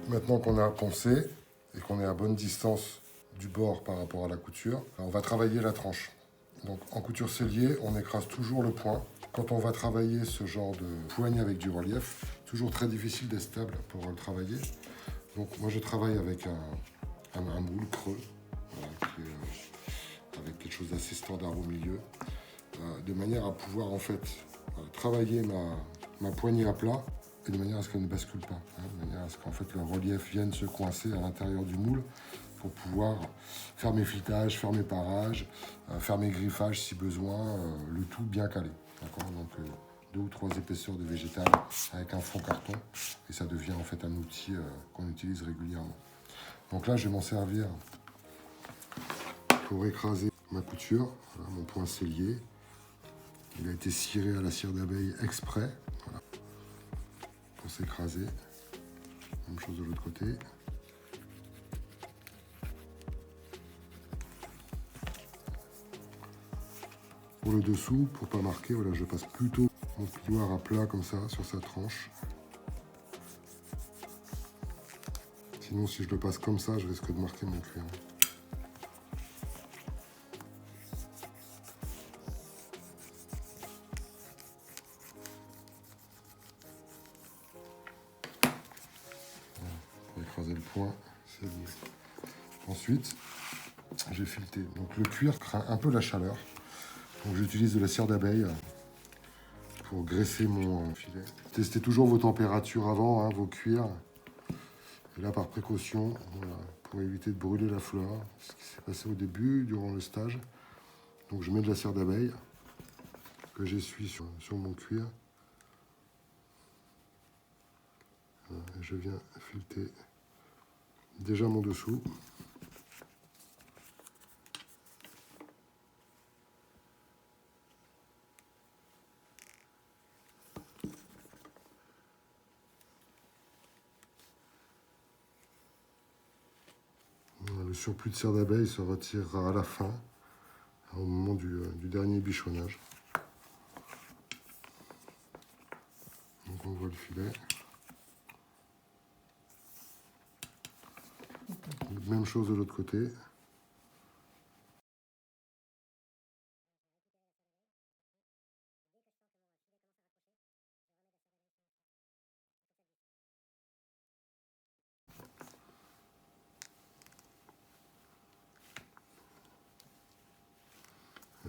Maintenant qu'on a poncé et qu'on est à bonne distance du bord par rapport à la couture, on va travailler la tranche. Donc en couture sellier, on écrase toujours le point. Quand on va travailler ce genre de poignée avec du relief, toujours très difficile d'être stable pour le travailler. Donc moi je travaille avec un moule creux, voilà, avec quelque chose d'assez standard au milieu, de manière à pouvoir en fait travailler ma poignée à plat et de manière à ce qu'elle ne bascule pas, de manière à ce qu'en fait le relief vienne se coincer à l'intérieur du moule pour pouvoir faire mes filetages, faire mes parages, faire mes griffages si besoin, le tout bien calé. Donc 2 ou 3 épaisseurs de végétal avec un fond carton et ça devient en fait un outil qu'on utilise régulièrement. Donc là je vais m'en servir pour écraser ma couture, voilà, mon point sellier. Il a été ciré à la cire d'abeille exprès, voilà, pour s'écraser. Même chose de l'autre côté. Pour le dessous, pour pas marquer, voilà, je passe plutôt mon plioir à plat comme ça sur sa tranche. Sinon, si je le passe comme ça, je risque de marquer mon cuir. Voilà, pour écraser le point, c'est lié. Ensuite, j'ai fileté. Donc le cuir craint un peu la chaleur. Donc j'utilise de la cire d'abeille pour graisser mon filet. Testez toujours vos températures avant, hein, vos cuirs. Et là, par précaution, voilà, pour éviter de brûler la fleur, ce qui s'est passé au début, durant le stage. Donc je mets de la cire d'abeille que j'essuie sur mon cuir. Voilà, et je viens fileter déjà mon dessous. Voilà, le surplus de cire d'abeille se retirera à la fin, au moment du dernier bichonnage. Donc on voit le filet. Même chose de l'autre côté.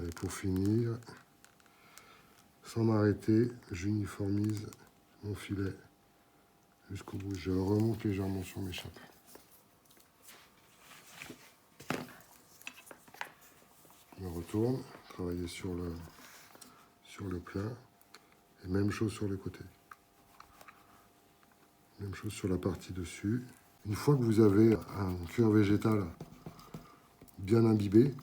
Et pour finir, sans m'arrêter, j'uniformise mon filet jusqu'au bout. Je remonte légèrement sur mes chapeaux. Je me retourne, travailler sur le plein. Et même chose sur les côtés. Même chose sur la partie dessus. Une fois que vous avez un cuir végétal bien imbibé,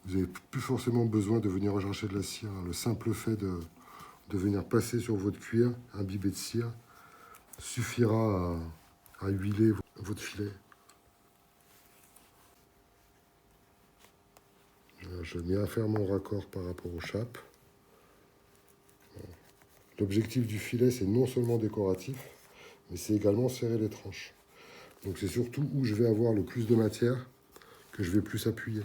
vous n'avez plus forcément besoin de venir rechercher de la cire. Le simple fait de venir passer sur votre cuir imbibé de cire suffira à huiler votre filet. Je viens faire mon raccord par rapport aux chapes. L'objectif du filet, c'est non seulement décoratif, mais c'est également serrer les tranches. Donc c'est surtout où je vais avoir le plus de matière que je vais plus appuyer.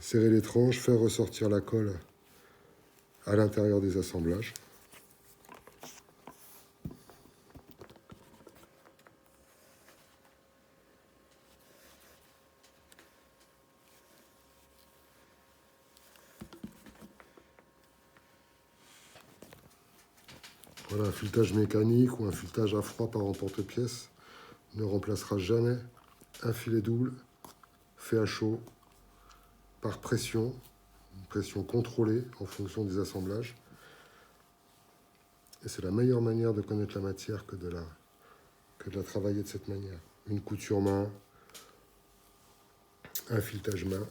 Serrer les tranches, faire ressortir la colle à l'intérieur des assemblages. Voilà, un filetage mécanique ou un filetage à froid par emporte-pièce ne remplacera jamais un filet double fait à chaud par pression, une pression contrôlée en fonction des assemblages. Et c'est la meilleure manière de connaître la matière que de la travailler de cette manière. Une couture main, un filetage main.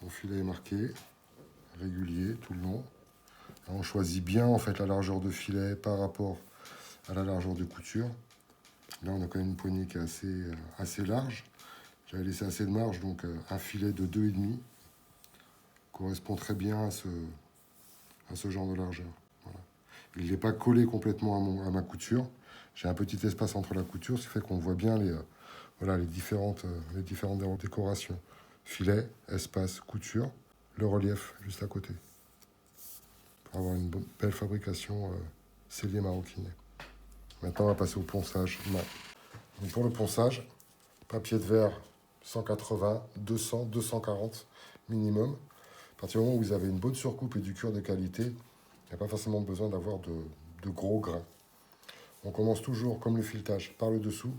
Mon filet est marqué, régulier tout le long. Là, on choisit bien en fait la largeur de filet par rapport à la largeur de couture. Là, on a quand même une poignée qui est assez large. J'avais laissé assez de marge, donc un filet de 2,5. correspond très bien à ce genre de largeur. Voilà. Il n'est pas collé complètement à ma couture. J'ai un petit espace entre la couture, ce qui fait qu'on voit bien voilà, les différentes décorations. Filet, espace, couture, le relief juste à côté. Pour avoir une belle fabrication cellier maroquiné. Maintenant, on va passer au ponçage. Donc pour le ponçage, papier de verre 180, 200, 240 minimum. À partir du moment où vous avez une bonne surcoupe et du cuir de qualité, il n'y a pas forcément besoin d'avoir de gros grains. On commence toujours, comme le filetage, par le dessous,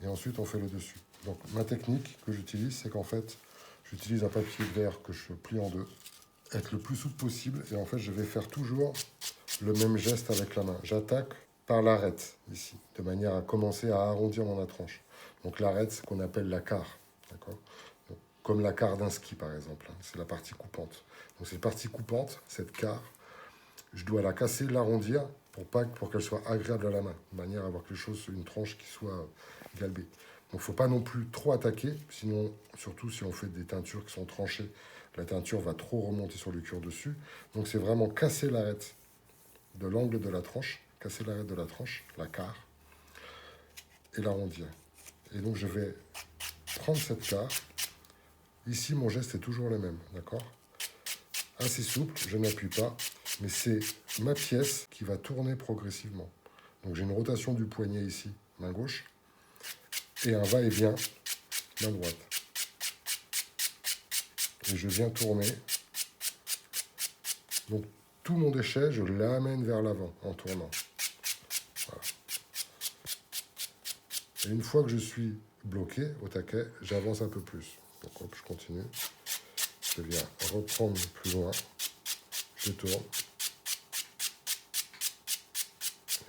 et ensuite on fait le dessus. Donc ma technique que j'utilise, c'est qu'en fait, j'utilise un papier de verre que je plie en deux, être le plus souple possible, et en fait je vais faire toujours le même geste avec la main. J'attaque par l'arête, ici, de manière à commencer à arrondir mon attranche. Donc l'arête, c'est ce qu'on appelle la quart, d'accord ? Comme la quart d'un ski, par exemple, hein, c'est la partie coupante. Donc cette partie coupante, cette quart, je dois la casser, l'arrondir, pour qu'elle soit agréable à la main, de manière à avoir quelque chose, une tranche qui soit galbée. Donc il ne faut pas non plus trop attaquer, sinon, surtout si on fait des teintures qui sont tranchées, la teinture va trop remonter sur le cuir dessus. Donc c'est vraiment casser l'arête de l'angle de la tranche, casser l'arête de la tranche, la quart, et l'arrondir. Et donc je vais prendre cette quart. Ici, mon geste est toujours le même, d'accord? Assez souple, je n'appuie pas, mais c'est ma pièce qui va tourner progressivement. Donc j'ai une rotation du poignet ici, main gauche, et un va-et-vient, main droite. Et je viens tourner. Donc tout mon déchet, je l'amène vers l'avant en tournant. Voilà. Et une fois que je suis bloqué au taquet, j'avance un peu plus. Donc hop, je continue. Je viens reprendre plus loin. Je tourne.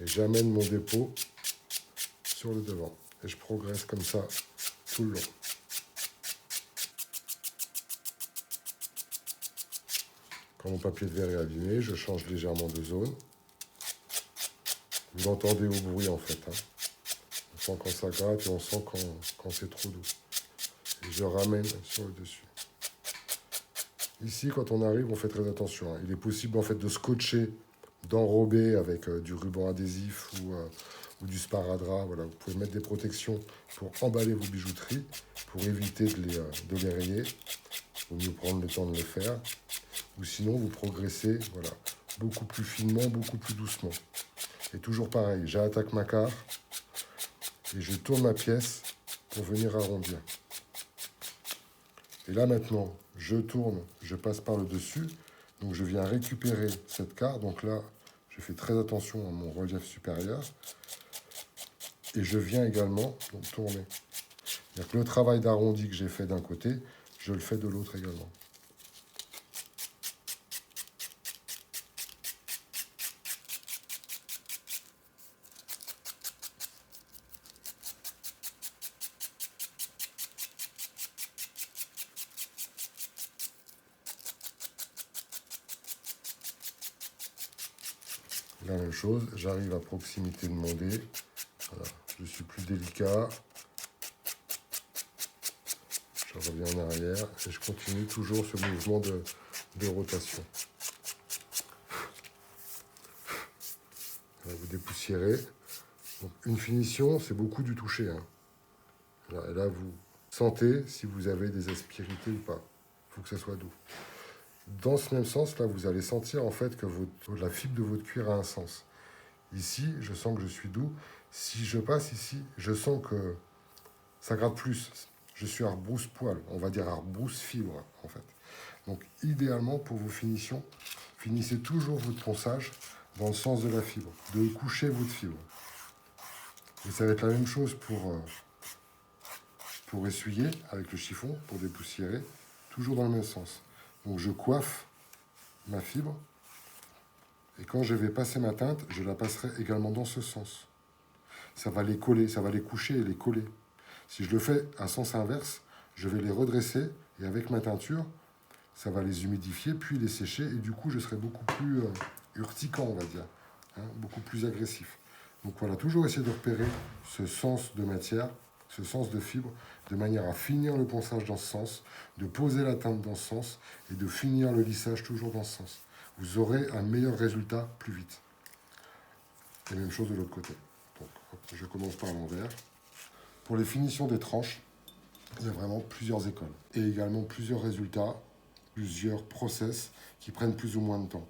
Et j'amène mon dépôt sur le devant. Et je progresse comme ça tout le long. Quand mon papier de verre est abîmé, je change légèrement de zone. Vous l'entendez au bruit en fait. Hein. On sent quand ça gratte et on sent quand c'est trop doux. Et je ramène sur le dessus. Ici, quand on arrive, on fait très attention. Hein. Il est possible en fait de scotcher, d'enrober avec du ruban adhésif ou du sparadrap. Voilà. Vous pouvez mettre des protections pour emballer vos bijouteries, pour éviter de les rayer. Il vaut mieux prendre le temps de le faire. Ou sinon, vous progressez voilà, beaucoup plus finement, beaucoup plus doucement. Et toujours pareil, j'attaque ma quart et je tourne ma pièce pour venir arrondir. Et là maintenant, je tourne, je passe par le dessus, donc je viens récupérer cette quart. Donc là, je fais très attention à mon relief supérieur. Et je viens également donc, tourner. C'est-à-dire que le travail d'arrondi que j'ai fait d'un côté, je le fais de l'autre également. La même chose, j'arrive à proximité de mon dé. Voilà. Je suis plus délicat. Je reviens en arrière et je continue toujours ce mouvement de rotation. Voilà, vous dépoussiérez. Donc, une finition, c'est beaucoup du toucher. Hein. Voilà, et là, vous sentez si vous avez des aspérités ou pas. Il faut que ça soit doux. Dans ce même sens, là, vous allez sentir en fait que la fibre de votre cuir a un sens. Ici, je sens que je suis doux. Si je passe ici, je sens que ça gratte plus. Je suis arbrousse-poil, on va dire arbrousse-fibre, en fait. Donc, idéalement, pour vos finitions, finissez toujours votre ponçage dans le sens de la fibre, de coucher votre fibre. Et ça va être la même chose pour essuyer avec le chiffon, pour dépoussiérer, toujours dans le même sens. Donc je coiffe ma fibre et quand je vais passer ma teinte, je la passerai également dans ce sens. Ça va les coller, ça va les coucher et les coller. Si je le fais à sens inverse, je vais les redresser et avec ma teinture, ça va les humidifier puis les sécher et du coup je serai beaucoup plus urticant, on va dire, hein, beaucoup plus agressif. Donc voilà, toujours essayer de repérer ce sens de matière, ce sens de fibre, de manière à finir le ponçage dans ce sens, de poser la teinte dans ce sens et de finir le lissage toujours dans ce sens. Vous aurez un meilleur résultat plus vite. Et même chose de l'autre côté. Donc, hop, je commence par l'envers. Pour les finitions des tranches, il y a vraiment plusieurs écoles et également plusieurs résultats, plusieurs process qui prennent plus ou moins de temps.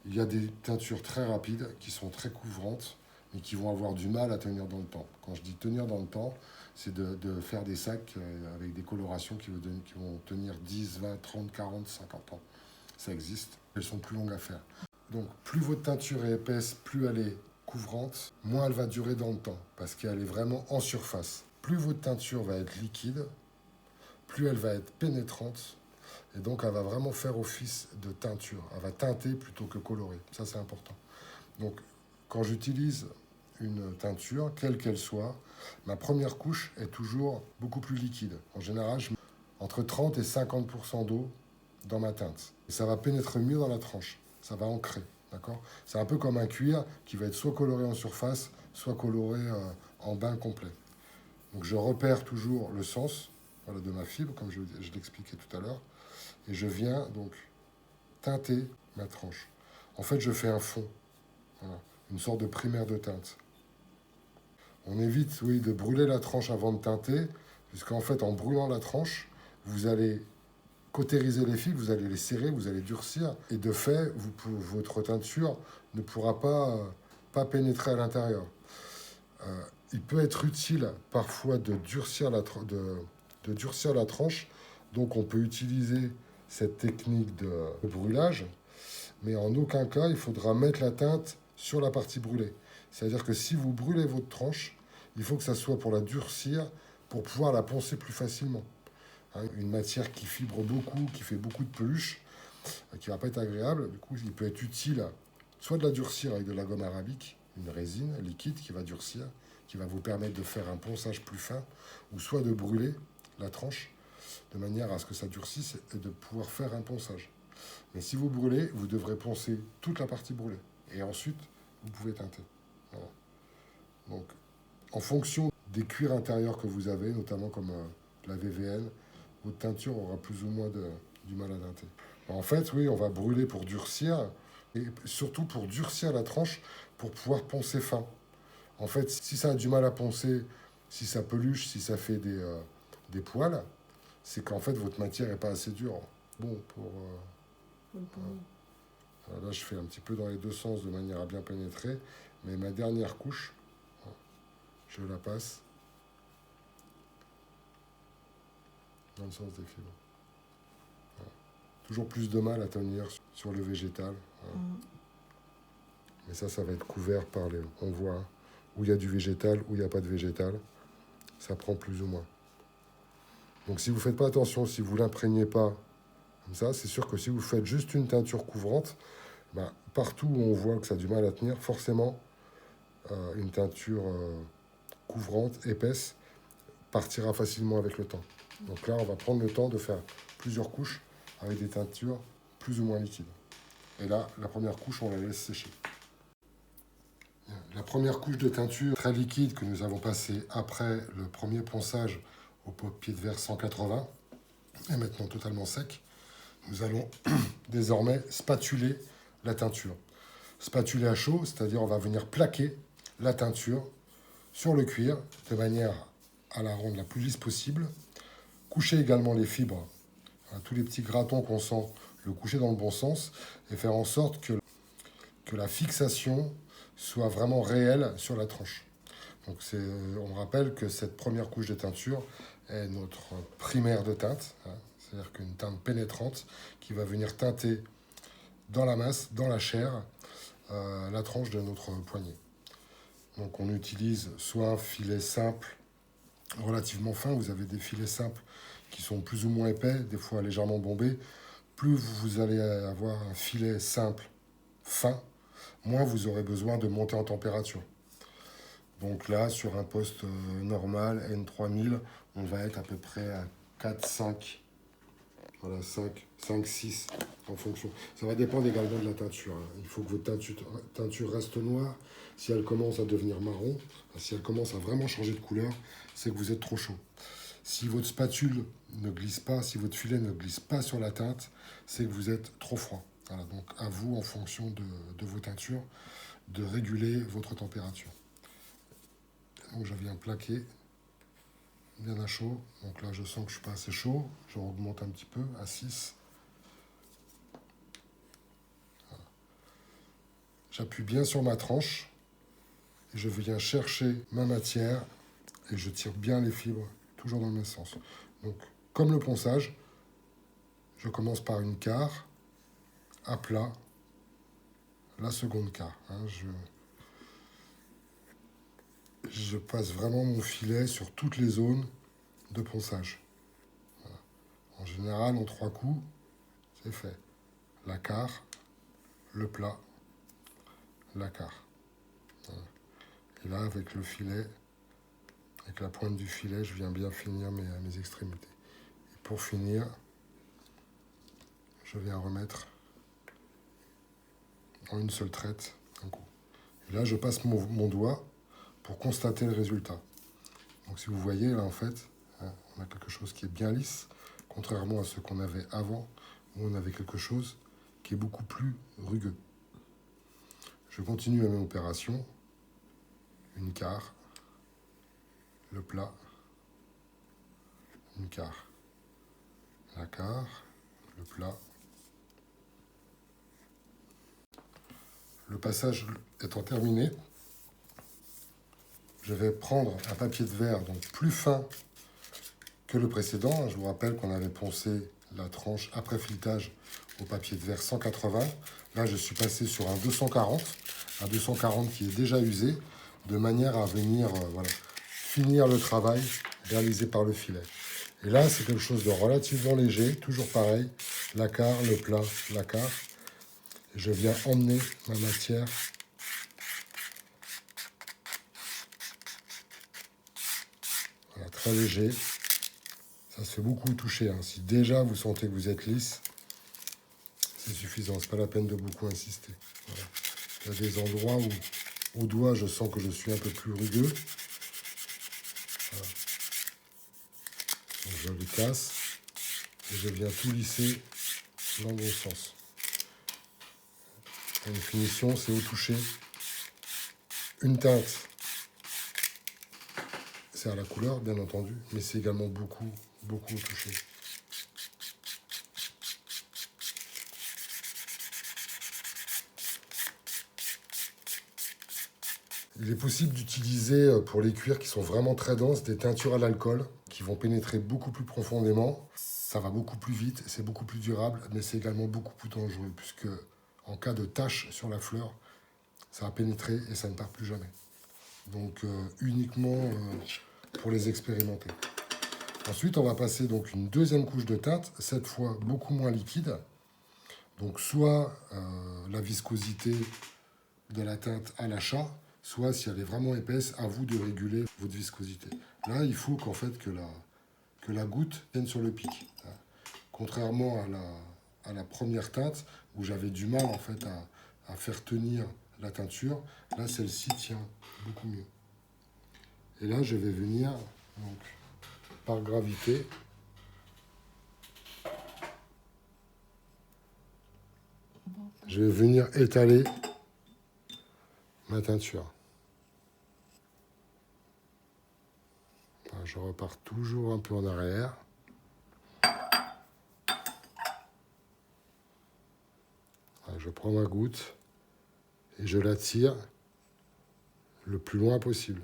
Il y a des teintures très rapides qui sont très couvrantes mais qui vont avoir du mal à tenir dans le temps. Quand je dis tenir dans le temps, c'est de faire des sacs avec des colorations qui vont tenir 10, 20, 30, 40, 50 ans. Ça existe. Elles sont plus longues à faire. Donc, plus votre teinture est épaisse, plus elle est couvrante, moins elle va durer dans le temps, parce qu'elle est vraiment en surface. Plus votre teinture va être liquide, plus elle va être pénétrante, et donc elle va vraiment faire office de teinture. Elle va teinter plutôt que colorer. Ça, c'est important. Donc, quand j'utilise une teinture, quelle qu'elle soit, ma première couche est toujours beaucoup plus liquide. En général, je mets entre 30 et 50% d'eau dans ma teinte. Et ça va pénétrer mieux dans la tranche. Ça va ancrer. D'accord ? C'est un peu comme un cuir qui va être soit coloré en surface, soit coloré en bain complet. Donc je repère toujours le sens, voilà, de ma fibre, comme je l'expliquais tout à l'heure, et je viens donc teinter ma tranche. En fait, je fais un fond, voilà, une sorte de primaire de teinte. On évite, oui, de brûler la tranche avant de teinter, puisqu'en fait, en brûlant la tranche, vous allez cautériser les fibres, vous allez les serrer, vous allez durcir, et de fait, votre teinture ne pourra pas pénétrer à l'intérieur. Il peut être utile parfois de durcir la tranche, donc on peut utiliser cette technique de brûlage, mais en aucun cas il faudra mettre la teinte sur la partie brûlée. C'est-à-dire que si vous brûlez votre tranche, il faut que ça soit pour la durcir, pour pouvoir la poncer plus facilement. Une matière qui fibre beaucoup, qui fait beaucoup de peluche, qui ne va pas être agréable, du coup il peut être utile soit de la durcir avec de la gomme arabique, une résine liquide qui va durcir, qui va vous permettre de faire un ponçage plus fin, ou soit de brûler la tranche de manière à ce que ça durcisse et de pouvoir faire un ponçage. Mais si vous brûlez, vous devrez poncer toute la partie brûlée. Et ensuite, vous pouvez teinter. Voilà. Donc, en fonction des cuirs intérieurs que vous avez, notamment comme la VVN, votre teinture aura plus ou moins du mal à teinter. En fait, oui, on va brûler pour durcir, et surtout pour durcir la tranche, pour pouvoir poncer fin. En fait, si ça a du mal à poncer, si ça peluche, si ça fait des poils, c'est qu'en fait, votre matière n'est pas assez dure. Bon, là, je fais un petit peu dans les deux sens de manière à bien pénétrer, mais ma dernière couche, je la passe dans le sens des fibres. Voilà. Toujours plus de mal à tenir sur le végétal. Voilà. Mais ça va être couvert par les... On voit où il y a du végétal, où il n'y a pas de végétal. Ça prend plus ou moins. Donc si vous ne faites pas attention, si vous ne l'imprégnez pas comme ça, c'est sûr que si vous faites juste une teinture couvrante, ben, partout où on voit que ça a du mal à tenir, forcément, une teinture couvrante, épaisse, partira facilement avec le temps. Donc là, on va prendre le temps de faire plusieurs couches avec des teintures plus ou moins liquides. Et là, la première couche, on la laisse sécher. La première couche de teinture très liquide que nous avons passée après le premier ponçage au papier de verre 180 est maintenant totalement sec. Nous allons désormais spatuler la teinture. Spatuler à chaud, c'est-à-dire on va venir plaquer la teinture sur le cuir de manière à la rendre la plus lisse possible. Coucher également les fibres, tous les petits gratons qu'on sent, le coucher dans le bon sens et faire en sorte que la fixation soit vraiment réelle sur la tranche. Donc on rappelle que cette première couche de teinture est notre primaire de teinte, c'est-à-dire qu'une teinte pénétrante qui va venir teinter dans la masse, dans la chair, la tranche de notre poignet. Donc on utilise soit un filet simple, relativement fin, vous avez des filets simples qui sont plus ou moins épais, des fois légèrement bombés. Plus vous allez avoir un filet simple, fin, moins vous aurez besoin de monter en température. Donc là, sur un poste normal, N3000, on va être à peu près à 4-5 Voilà, 5, 6 en fonction. Ça va dépendre également de la teinture. Hein. Il faut que votre teinture reste noire. Si elle commence à devenir marron, si elle commence à vraiment changer de couleur, c'est que vous êtes trop chaud. Si votre spatule ne glisse pas, si votre filet ne glisse pas sur la teinte, c'est que vous êtes trop froid. Voilà, donc à vous, en fonction de vos teintures, de réguler votre température. Donc je viens plaquer bien à chaud. Donc là, je sens que je suis pas assez chaud. Je augmente un petit peu à 6. Voilà. J'appuie bien sur ma tranche. Et je viens chercher ma matière et je tire bien les fibres, toujours dans le même sens. Donc, comme le ponçage, je commence par une quart, à plat, la seconde quart. Hein, je passe vraiment mon filet sur toutes les zones de ponçage. Voilà. En général, en 3 coups, c'est fait. La quart, le plat, la quart. Voilà. Et là, avec le filet, avec la pointe du filet, je viens bien finir mes extrémités. Et pour finir, je viens remettre en une seule traite un coup. Et là, je passe mon doigt pour constater le résultat. Donc si vous voyez, là, en fait, hein, on a quelque chose qui est bien lisse, contrairement à ce qu'on avait avant, où on avait quelque chose qui est beaucoup plus rugueux. Je continue la même opération. Une quart, le plat, une quart, la quart, le plat. Le passage étant terminé, je vais prendre un papier de verre donc plus fin que le précédent. Je vous rappelle qu'on avait poncé la tranche après filetage au papier de verre 180. Là, je suis passé sur un 240, un 240 qui est déjà usé, de manière à venir voilà, finir le travail réalisé par le filet. Et là, c'est quelque chose de relativement léger, toujours pareil, la quart, le plat, la quart. Et je viens emmener ma matière voilà, très léger. Ça se fait beaucoup toucher. Hein. Si déjà vous sentez que vous êtes lisse, c'est suffisant. C'est pas la peine de beaucoup insister. Voilà. Il y a des endroits où, au doigt, je sens que je suis un peu plus rugueux. Voilà. Donc je le casse et je viens tout lisser dans le bon sens. Une finition, c'est au toucher. Une teinte, c'est à la couleur, bien entendu, mais c'est également beaucoup au toucher. Il est possible d'utiliser pour les cuirs qui sont vraiment très denses des teintures à l'alcool qui vont pénétrer beaucoup plus profondément. Ça va beaucoup plus vite, c'est beaucoup plus durable, mais c'est également beaucoup plus dangereux puisque en cas de tache sur la fleur, ça va pénétrer et ça ne part plus jamais. Donc uniquement pour les expérimenter. Ensuite, on va passer donc une deuxième couche de teinte, cette fois beaucoup moins liquide. Donc soit la viscosité de la teinte à l'achat, soit si elle est vraiment épaisse, à vous de réguler votre viscosité. Là, il faut qu'en fait que la goutte tienne sur le pic. Contrairement à la première teinte, où j'avais du mal en fait à faire tenir la teinture, là celle-ci tient beaucoup mieux. Et là, je vais venir donc, par gravité je vais venir étaler ma teinture. Je repars toujours un peu en arrière. Je prends ma goutte et je la tire le plus loin possible.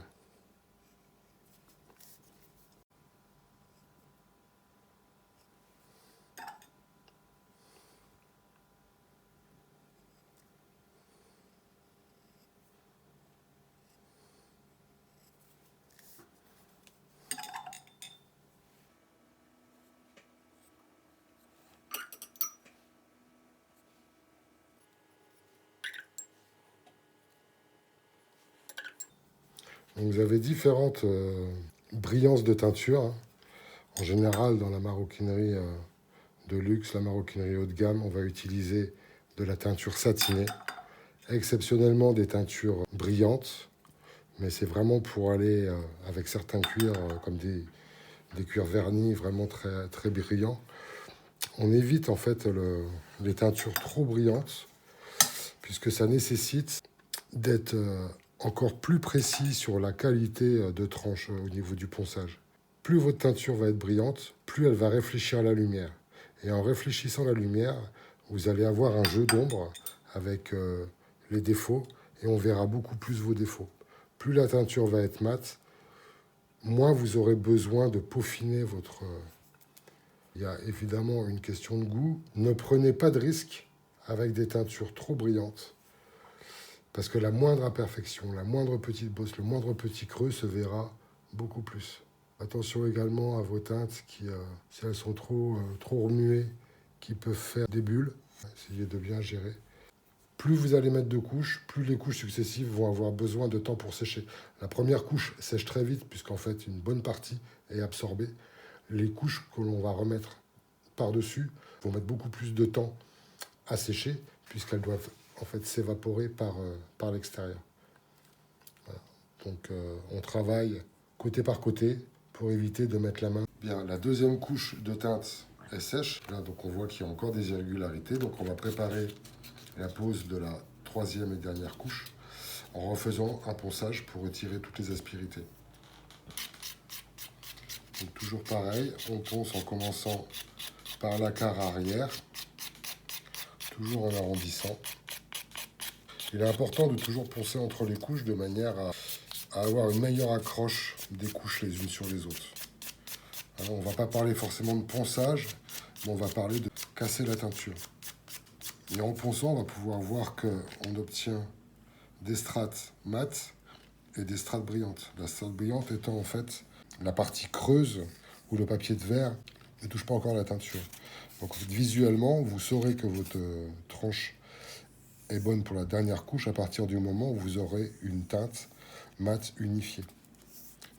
Donc vous avez différentes brillances de teinture. Hein. En général, dans la maroquinerie de luxe, la maroquinerie haut de gamme, on va utiliser de la teinture satinée, exceptionnellement des teintures brillantes, mais c'est vraiment pour aller avec certains cuirs, comme des cuirs vernis vraiment très, très brillants. On évite en fait les teintures trop brillantes, puisque ça nécessite d'être encore plus précis sur la qualité de tranche au niveau du ponçage. Plus votre teinture va être brillante, plus elle va réfléchir la lumière. Et en réfléchissant la lumière, vous allez avoir un jeu d'ombre avec les défauts et on verra beaucoup plus vos défauts. Plus la teinture va être mate, moins vous aurez besoin de peaufiner votre... Il y a évidemment une question de goût. Ne prenez pas de risques avec des teintures trop brillantes. Parce que la moindre imperfection, la moindre petite bosse, le moindre petit creux se verra beaucoup plus. Attention également à vos teintes qui, si elles sont trop remuées, qui peuvent faire des bulles. Essayez de bien gérer. Plus vous allez mettre de couches, plus les couches successives vont avoir besoin de temps pour sécher. La première couche sèche très vite puisqu'en fait une bonne partie est absorbée. Les couches que l'on va remettre par-dessus vont mettre beaucoup plus de temps à sécher puisqu'elles doivent en fait s'évaporer par l'extérieur. Voilà. Donc on travaille côté par côté pour éviter de mettre la main. Bien, la deuxième couche de teinte est sèche. Là, donc on voit qu'il y a encore des irrégularités. Donc on va préparer la pose de la troisième et dernière couche en refaisant un ponçage pour retirer toutes les aspérités. Donc toujours pareil, on ponce en commençant par la carre arrière, toujours en arrondissant. Il est important de toujours poncer entre les couches de manière à avoir une meilleure accroche des couches les unes sur les autres. Alors, on ne va pas parler forcément de ponçage, mais on va parler de casser la teinture. Et en ponçant, on va pouvoir voir qu'on obtient des strates mates et des strates brillantes. La strate brillante étant en fait la partie creuse où le papier de verre ne touche pas encore la teinture. Donc visuellement, vous saurez que votre tranche est bonne pour la dernière couche à partir du moment où vous aurez une teinte mate unifiée.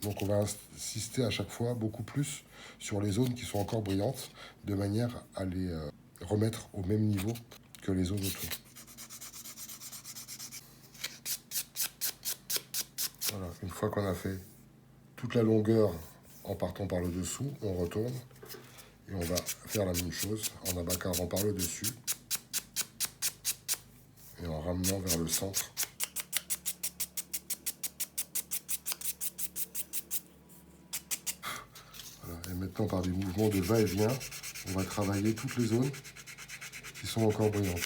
Donc on va insister à chaque fois beaucoup plus sur les zones qui sont encore brillantes de manière à les remettre au même niveau que les zones autour. Voilà, une fois qu'on a fait toute la longueur en partant par le dessous, on retourne et on va faire la même chose en abacarant par le dessus et en ramenant vers le centre. Voilà. Et maintenant, par des mouvements de va-et-vient, on va travailler toutes les zones qui sont encore brillantes.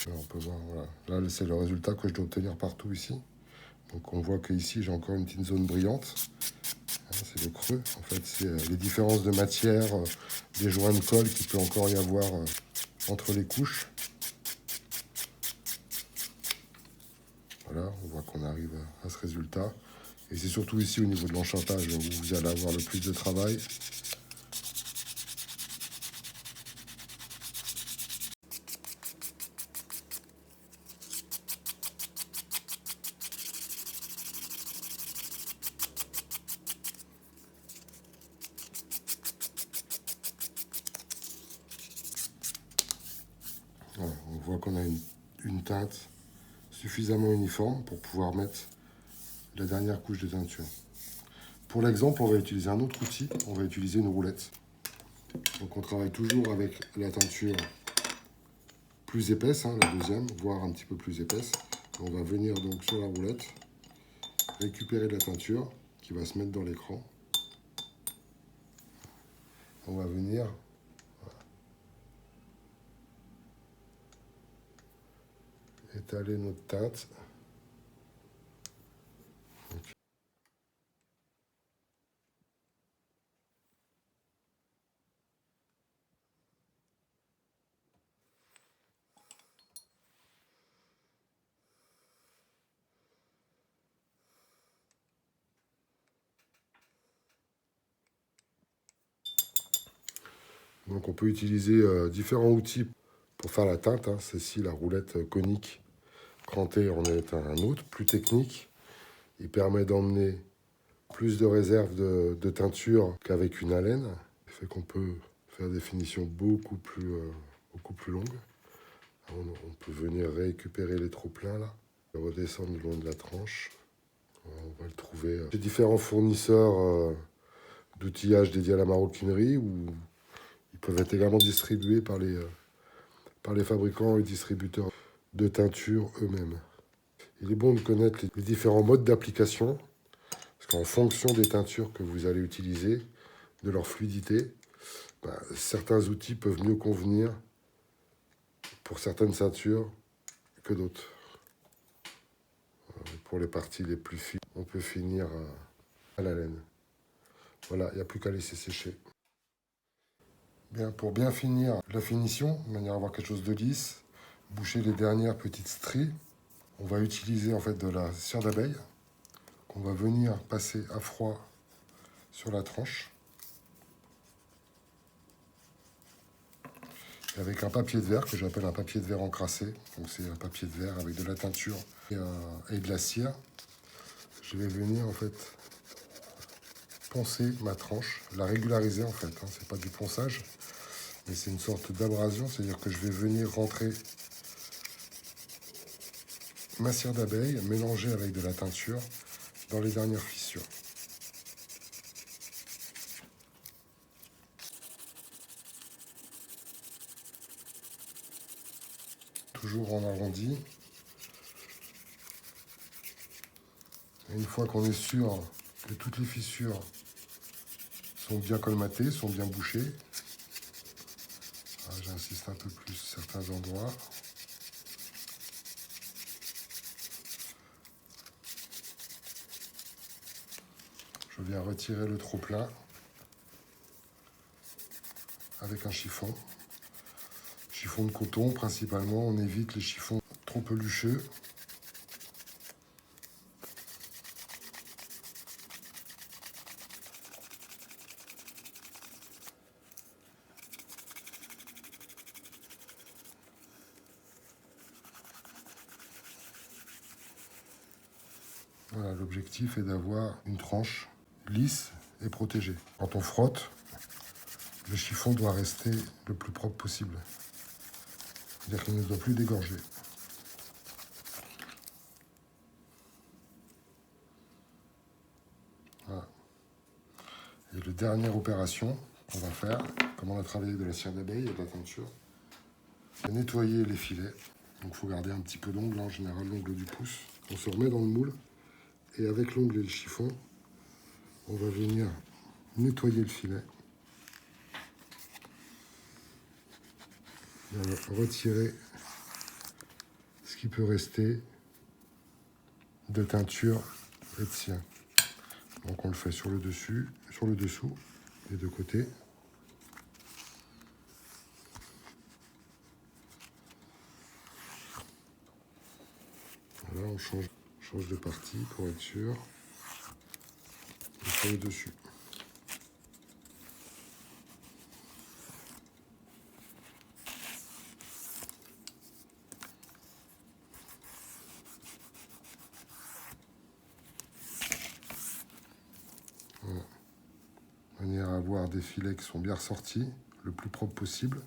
Là, on peut voir, voilà. Là, c'est le résultat que je dois obtenir partout ici. Donc on voit qu'ici, j'ai encore une petite zone brillante. C'est le creux. En fait, c'est les différences de matière, des joints de colle qu'il peut encore y avoir entre les couches. Voilà, on voit qu'on arrive à ce résultat. Et c'est surtout ici, au niveau de l'enchantage, où vous allez avoir le plus de travail. Voilà, on voit qu'on a une teinte suffisamment uniforme pour pouvoir mettre la dernière couche de teinture. Pour l'exemple, on va utiliser un autre outil, on va utiliser une roulette. Donc on travaille toujours avec la teinture plus épaisse, la deuxième, voire un petit peu plus épaisse. On va venir donc sur la roulette, récupérer de la teinture qui va se mettre dans l'écran. On va venir étaler notre teinte. Donc on peut utiliser différents outils pour faire la teinte. Celle-ci, la roulette conique crantée, en est un autre, plus technique. Il permet d'emmener plus de réserve de teinture qu'avec une haleine. Ça fait qu'on peut faire des finitions beaucoup plus longues. On peut venir récupérer les trop-pleins là, redescendre le long de la tranche. On va le trouver chez différents fournisseurs d'outillage dédiés à la maroquinerie, ou ils peuvent être également distribués par les fabricants et distributeurs de teinture eux-mêmes. Il est bon de connaître les différents modes d'application, parce qu'en fonction des teintures que vous allez utiliser, de leur fluidité, certains outils peuvent mieux convenir pour certaines teintures que d'autres. Pour les parties les plus fines, on peut finir à la laine. Voilà, il n'y a plus qu'à laisser sécher. Bien, pour bien finir la finition, de manière à avoir quelque chose de lisse, boucher les dernières petites stries, on va utiliser en fait de la cire d'abeille qu'on va venir passer à froid sur la tranche. Avec un papier de verre que j'appelle un papier de verre encrassé. Donc c'est un papier de verre avec de la teinture et de la cire. Je vais venir en fait poncer ma tranche, la régulariser en fait. C'est pas du ponçage, mais c'est une sorte d'abrasion, c'est-à-dire que je vais venir rentrer ma cire d'abeille mélangée avec de la teinture dans les dernières fissures. Toujours en arrondi. Et une fois qu'on est sûr que toutes les fissures sont bien colmatées, sont bien bouchées, j'insiste un peu plus sur certains endroits. Je viens retirer le trop-plein avec un chiffon. Chiffon de coton principalement, on évite les chiffons trop pelucheux. Voilà, l'objectif est d'avoir une tranche lisse et protégée. Quand on frotte, le chiffon doit rester le plus propre possible. C'est-à-dire qu'il ne doit plus dégorger. Voilà. Et la dernière opération qu'on va faire, comme on a travaillé de la cire d'abeille et de la teinture, c'est nettoyer les filets. Donc il faut garder un petit peu d'ongle, en général l'ongle du pouce. On se remet dans le moule et avec l'ongle et le chiffon, on va venir nettoyer le filet. Et on va retirer ce qui peut rester de teinture et de cire. Donc on le fait sur le dessus, sur le dessous, des deux côtés. Voilà, on change de partie pour être sûr. Et sur le dessus. Voilà. De manière à avoir des filets qui sont bien ressortis, le plus propre possible,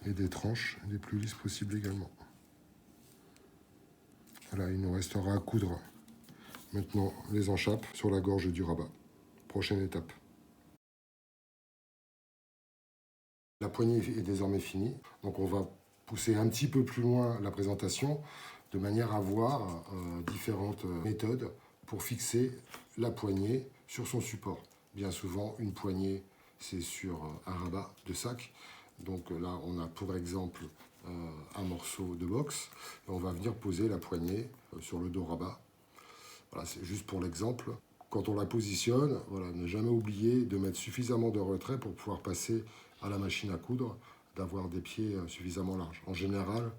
et des tranches les plus lisses possibles également. Voilà, il nous restera à coudre maintenant les enchappes sur la gorge du rabat. Prochaine étape. La poignée est désormais finie, donc on va pousser un petit peu plus loin la présentation de manière à avoir différentes méthodes pour fixer la poignée sur son support. Bien souvent, une poignée, c'est sur un rabat de sac. Donc là, on a pour exemple un morceau de box. Et on va venir poser la poignée sur le dos rabat. Voilà, c'est juste pour l'exemple. Quand on la positionne, voilà, ne jamais oublier de mettre suffisamment de retrait pour pouvoir passer à la machine à coudre, d'avoir des pieds suffisamment larges. En général,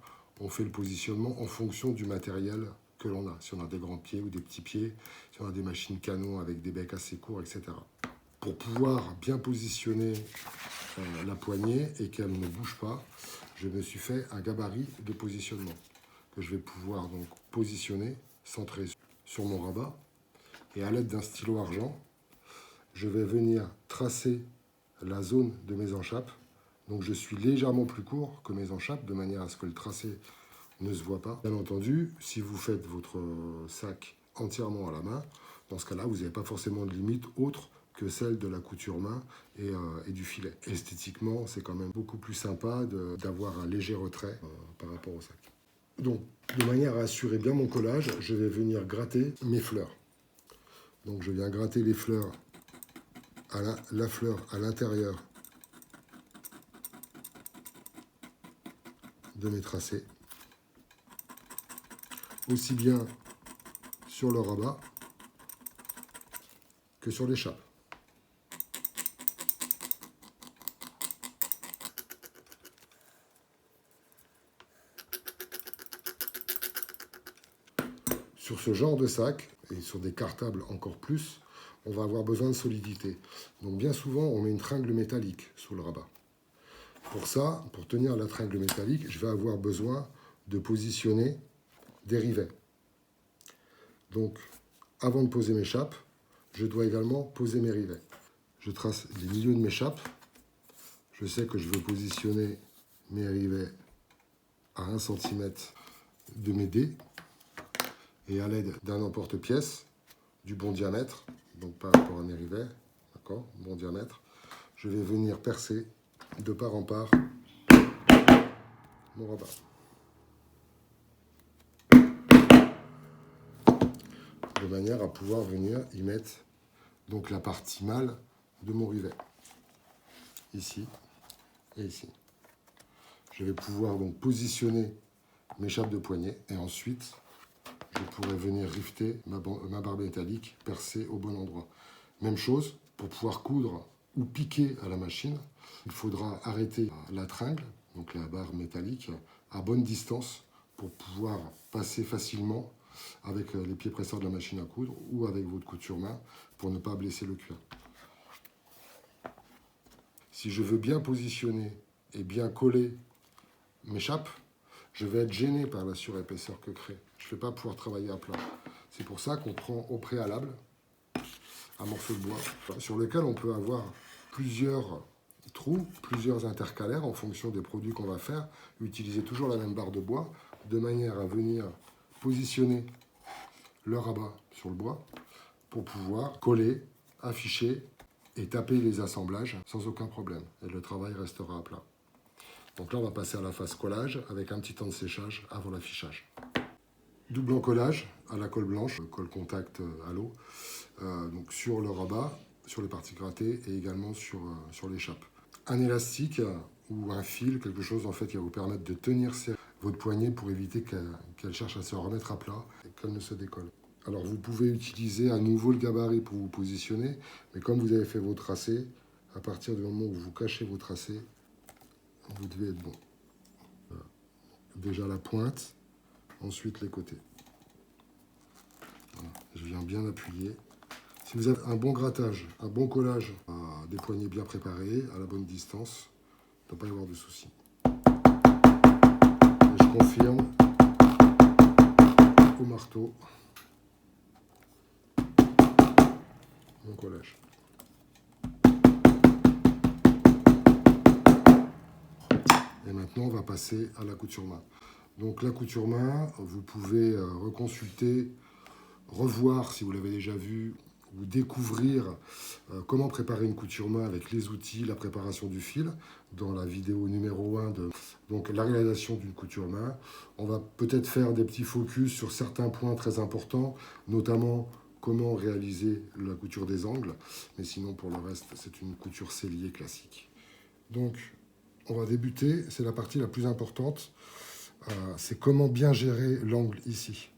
on fait le positionnement en fonction du matériel que l'on a. Si on a des grands pieds ou des petits pieds, si on a des machines canon avec des becs assez courts, etc. Pour pouvoir bien positionner la poignée et qu'elle ne bouge pas, je me suis fait un gabarit de positionnement que je vais pouvoir donc positionner, centrer sur mon rabat et à l'aide d'un stylo argent, je vais venir tracer la zone de mes enchappes. Donc je suis légèrement plus court que mes enchappes de manière à ce que le tracé ne se voit pas. Bien entendu, si vous faites votre sac entièrement à la main, dans ce cas-là, vous n'avez pas forcément de limite autre que celle de la couture main et du filet. Esthétiquement, c'est quand même beaucoup plus sympa d'avoir un léger retrait par rapport au sac. Donc, de manière à assurer bien mon collage, je vais venir gratter mes fleurs. Donc, je viens gratter les fleurs, la fleur à l'intérieur de mes tracés, aussi bien sur le rabat que sur l'échappe. Sur ce genre de sac, et sur des cartables encore plus, on va avoir besoin de solidité. Donc bien souvent, on met une tringle métallique sous le rabat. Pour ça, pour tenir la tringle métallique, je vais avoir besoin de positionner des rivets. Donc, avant de poser mes chapes, je dois également poser mes rivets. Je trace les milieux de mes chapes. Je sais que je veux positionner mes rivets à 1 cm de mes dés. Et à l'aide d'un emporte-pièce, du bon diamètre, donc par rapport à mes rivets, d'accord, bon diamètre, je vais venir percer de part en part mon rabat. De manière à pouvoir venir y mettre donc la partie mâle de mon rivet. Ici et ici. Je vais pouvoir donc positionner mes chapes de poignet et ensuite je pourrais venir rifter ma barre métallique percée au bon endroit. Même chose, pour pouvoir coudre ou piquer à la machine, il faudra arrêter la tringle, donc la barre métallique, à bonne distance pour pouvoir passer facilement avec les pieds presseurs de la machine à coudre ou avec votre couture main pour ne pas blesser le cuir. Si je veux bien positionner et bien coller mes chapes, je vais être gêné par la surépaisseur que crée. Je ne vais pas pouvoir travailler à plat. C'est pour ça qu'on prend au préalable un morceau de bois sur lequel on peut avoir plusieurs trous, plusieurs intercalaires en fonction des produits qu'on va faire. Utiliser toujours la même barre de bois de manière à venir positionner le rabat sur le bois pour pouvoir coller, afficher et taper les assemblages sans aucun problème. Et le travail restera à plat. Donc là, on va passer à la phase collage avec un petit temps de séchage avant l'affichage. Double encollage à la colle blanche, colle contact à l'eau, donc sur le rabat, sur les parties grattées et également sur l'échappe. Un élastique ou un fil, quelque chose en fait qui va vous permettre de tenir votre poignée pour éviter qu'elle cherche à se remettre à plat et qu'elle ne se décolle. Alors vous pouvez utiliser à nouveau le gabarit pour vous positionner, mais comme vous avez fait vos tracés, à partir du moment où vous cachez vos tracés, vous devez être bon. Voilà. Déjà la pointe, ensuite les côtés. Voilà. Je viens bien appuyer. Si vous avez un bon grattage, un bon collage, des poignées bien préparées, à la bonne distance, il ne doit pas y avoir de souci. Et je confirme au marteau mon collage. Et maintenant, on va passer à la couture main. Donc la couture main, vous pouvez reconsulter, revoir si vous l'avez déjà vu, ou découvrir comment préparer une couture main avec les outils, la préparation du fil, dans la vidéo numéro 1 de donc, la réalisation d'une couture main. On va peut-être faire des petits focus sur certains points très importants, notamment comment réaliser la couture des angles, mais sinon pour le reste, c'est une couture sellier classique. Donc, on va débuter, c'est la partie la plus importante, c'est comment bien gérer l'angle ici.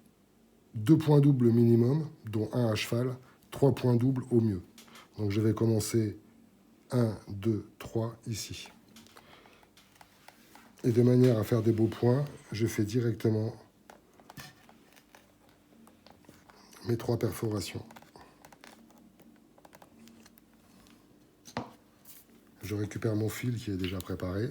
2 points doubles minimum, dont un à cheval, 3 points doubles au mieux. Donc je vais commencer 1, 2, 3 ici. Et de manière à faire des beaux points, je fais directement mes 3 perforations. Je récupère mon fil qui est déjà préparé.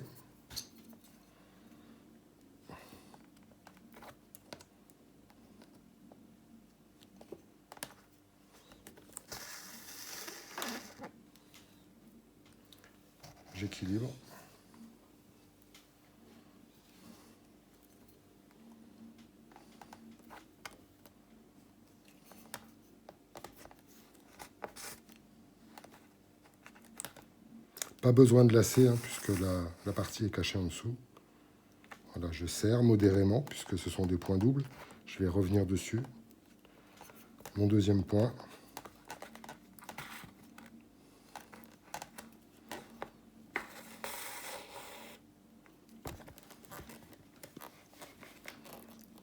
Pas besoin de lasser, hein, puisque la partie est cachée en dessous. Voilà, je serre modérément, puisque ce sont des points doubles. Je vais revenir dessus. Mon deuxième point.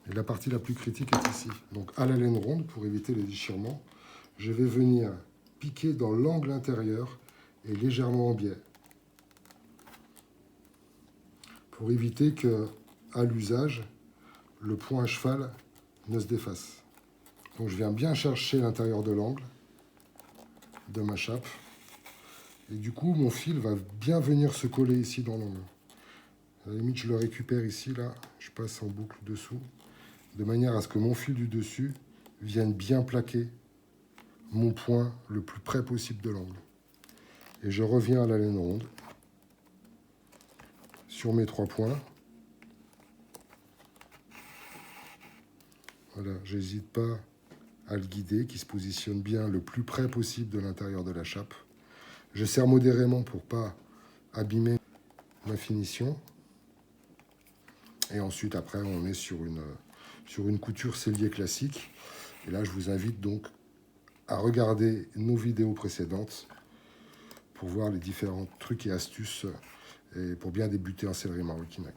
Et la partie la plus critique est ici. Donc à la laine ronde, pour éviter les déchirements, je vais venir piquer dans l'angle intérieur et légèrement en biais. Pour éviter que, à l'usage, le point à cheval ne se défasse. Donc je viens bien chercher l'intérieur de l'angle de ma chape. Et du coup, mon fil va bien venir se coller ici dans l'angle. À la limite, je le récupère ici, là. Je passe en boucle dessous, de manière à ce que mon fil du dessus vienne bien plaquer mon point le plus près possible de l'angle. Et je reviens à la laine ronde sur mes 3 points. Voilà, j'hésite pas à le guider, qui se positionne bien le plus près possible de l'intérieur de la chape. Je serre modérément pour pas abîmer ma finition. Et ensuite, après, on est sur une couture sellier classique. Et là, je vous invite donc à regarder nos vidéos précédentes pour voir les différents trucs et astuces et pour bien débuter en sellerie maroquinerie.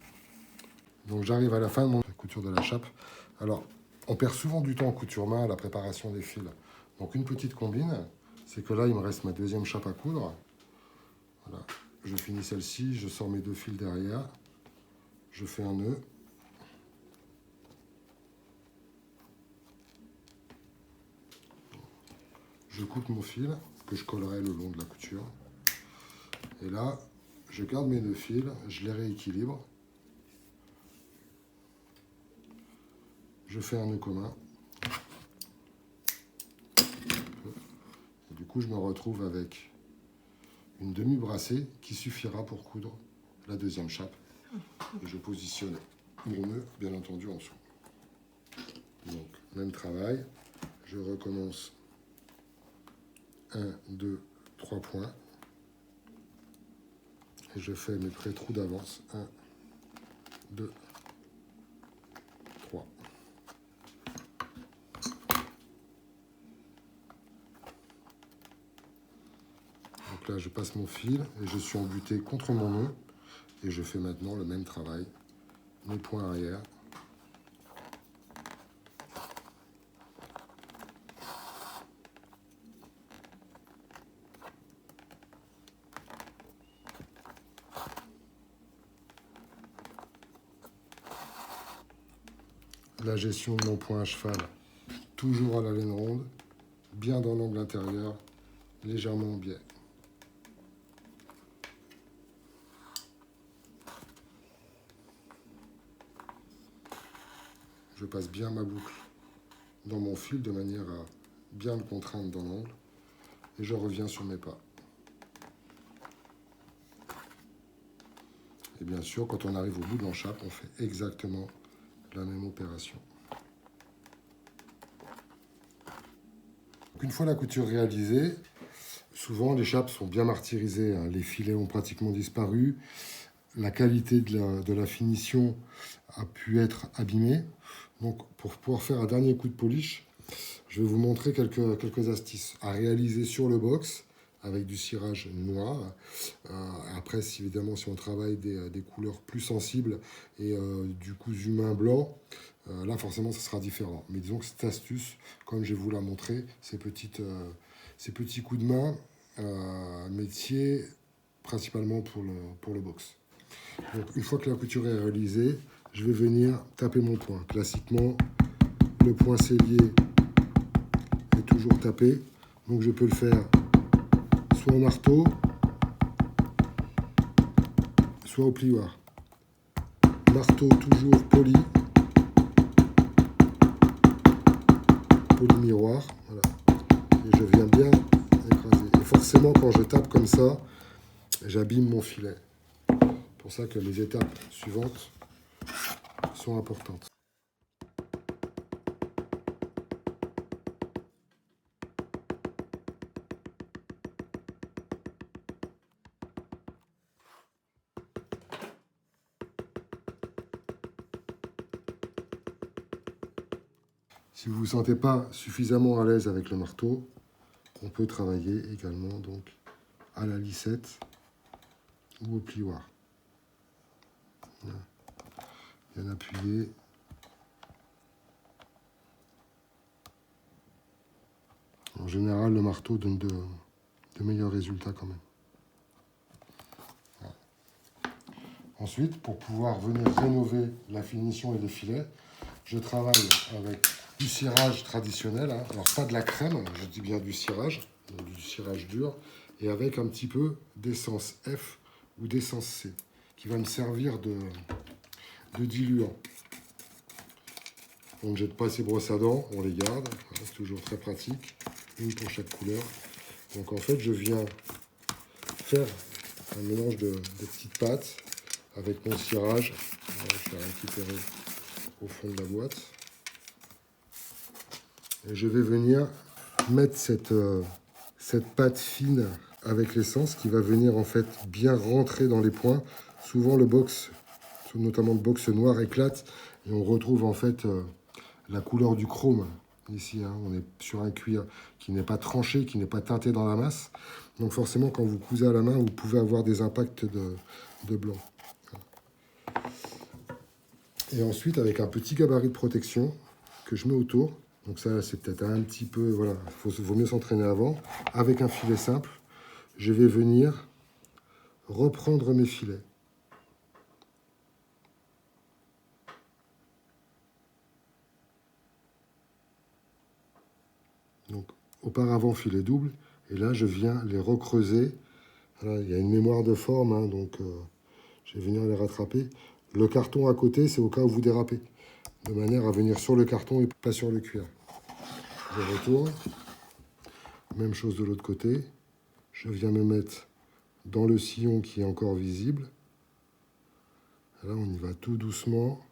Donc j'arrive à la fin de mon couture de la chape. Alors, on perd souvent du temps en couture main à la préparation des fils. Donc une petite combine, c'est que là, il me reste ma deuxième chape à coudre. Voilà. Je finis celle-ci, je sors mes 2 fils derrière, je fais un nœud. Je coupe mon fil que je collerai le long de la couture. Et là, je garde mes 2 fils, je les rééquilibre. Je fais un nœud commun. Et du coup, je me retrouve avec une demi-brassée qui suffira pour coudre la deuxième chape. Et je positionne mon nœud, bien entendu, en dessous. Donc, même travail. Je recommence 1, 2, 3 points. Et je fais mes pré-trous d'avance. 1, 2, 3. Donc là, je passe mon fil et je suis embuté contre mon nœud. Et je fais maintenant le même travail. Mes points arrière. La gestion de mon point à cheval, toujours à la laine ronde, bien dans l'angle intérieur, légèrement en biais. Je passe bien ma boucle dans mon fil de manière à bien le contraindre dans l'angle et je reviens sur mes pas. Et bien sûr, quand on arrive au bout de l'enchappe, on fait exactement la même opération. Donc, une fois la couture réalisée, souvent les chapes sont bien martyrisées, hein. Les filets ont pratiquement disparu, la qualité de la finition a pu être abîmée. Donc pour pouvoir faire un dernier coup de polish, je vais vous montrer quelques astuces à réaliser sur le box avec du cirage noir. Après, évidemment, si on travaille des couleurs plus sensibles et du cousu main blanc, là, forcément, ça sera différent. Mais disons que cette astuce, comme je vais vous la montrer, ces petits coups de main, métier principalement pour le box. Donc, une fois que la couture est réalisée, je vais venir taper mon point. Classiquement, le point sellier est toujours tapé. Donc, je peux le faire soit au marteau, soit au plioir. Marteau toujours poli miroir. Voilà. Et je viens bien écraser. Et forcément, quand je tape comme ça, j'abîme mon filet. C'est pour ça que les étapes suivantes sont importantes. Si vous ne vous sentez pas suffisamment à l'aise avec le marteau, on peut travailler également donc à la lissette ou au plioir. Bien appuyé. En général, le marteau donne de meilleurs résultats quand même. Voilà. Ensuite, pour pouvoir venir rénover la finition et les filets, je travaille avec du cirage traditionnel, hein. Alors pas de la crème, je dis bien du cirage dur, et avec un petit peu d'essence F ou d'essence C, qui va me servir de diluant. On ne jette pas ces brosses à dents, on les garde, c'est toujours très pratique, une pour chaque couleur. Donc en fait, je viens faire un mélange de petites pâtes avec mon cirage. Voilà, je vais récupérer au fond de la boîte. Et je vais venir mettre cette pâte fine avec l'essence qui va venir en fait bien rentrer dans les points. Souvent le box, notamment le box noir, éclate et on retrouve en fait la couleur du chrome. Ici, hein, on est sur un cuir qui n'est pas tranché, qui n'est pas teinté dans la masse. Donc forcément, quand vous cousez à la main, vous pouvez avoir des impacts de blanc. Et ensuite, avec un petit gabarit de protection que je mets autour. Donc ça, c'est peut-être un petit peu, voilà, vaut mieux s'entraîner avant. Avec un filet simple, je vais venir reprendre mes filets. Donc, auparavant, filet double. Et là, je viens les recreuser. Voilà, il y a une mémoire de forme, hein, donc je vais venir les rattraper. Le carton à côté, c'est au cas où vous dérapez. De manière à venir sur le carton et pas sur le cuir. Je retourne. Même chose de l'autre côté. Je viens me mettre dans le sillon qui est encore visible. Là, on y va tout doucement.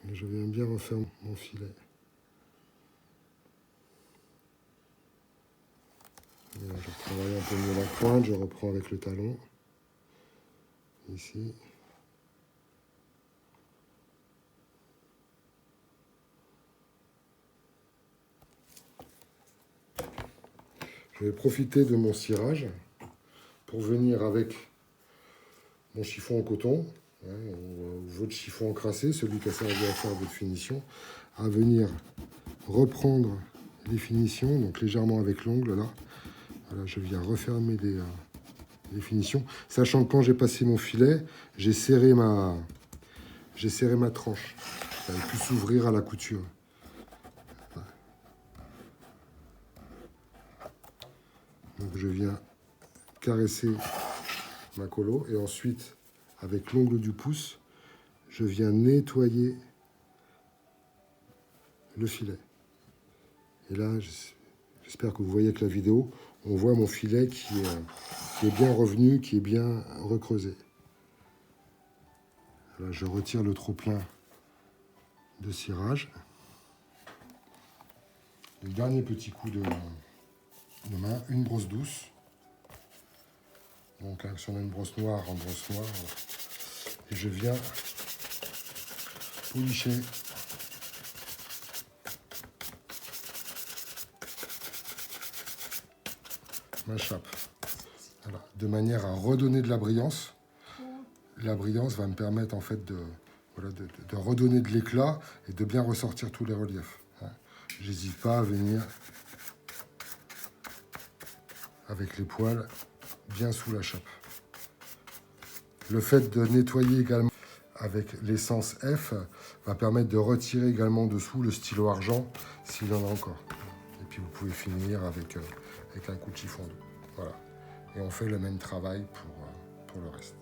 Et je viens bien refaire mon filet. Et là, je travaille un peu mieux la pointe. Je reprends avec le talon. Ici. Je vais profiter de mon cirage pour venir avec mon chiffon en coton, hein, ou votre chiffon encrassé, celui qui a servi à faire votre finition, à venir reprendre les finitions, donc légèrement avec l'ongle là. Voilà, je viens refermer les finitions, sachant que quand j'ai passé mon filet, j'ai serré ma tranche. Elle a pu s'ouvrir à la couture. Donc je viens caresser ma colo et ensuite, avec l'ongle du pouce, je viens nettoyer le filet. Et là, j'espère que vous voyez avec la vidéo, on voit mon filet qui est bien revenu, qui est bien recreusé. Là, je retire le trop-plein de cirage. Le dernier petit coup de main, une brosse douce. Donc là, si on a une brosse noire, en brosse noire. Et je viens policher ma chape. Voilà, de manière à redonner de la brillance. La brillance va me permettre en fait de redonner de l'éclat et de bien ressortir tous les reliefs. J'hésite pas à venir avec les poils bien sous la chape. Le fait de nettoyer également avec l'essence F va permettre de retirer également dessous le stylo argent s'il en a encore. Et puis vous pouvez finir avec un coup de chiffon doux. Voilà. Et on fait le même travail pour le reste.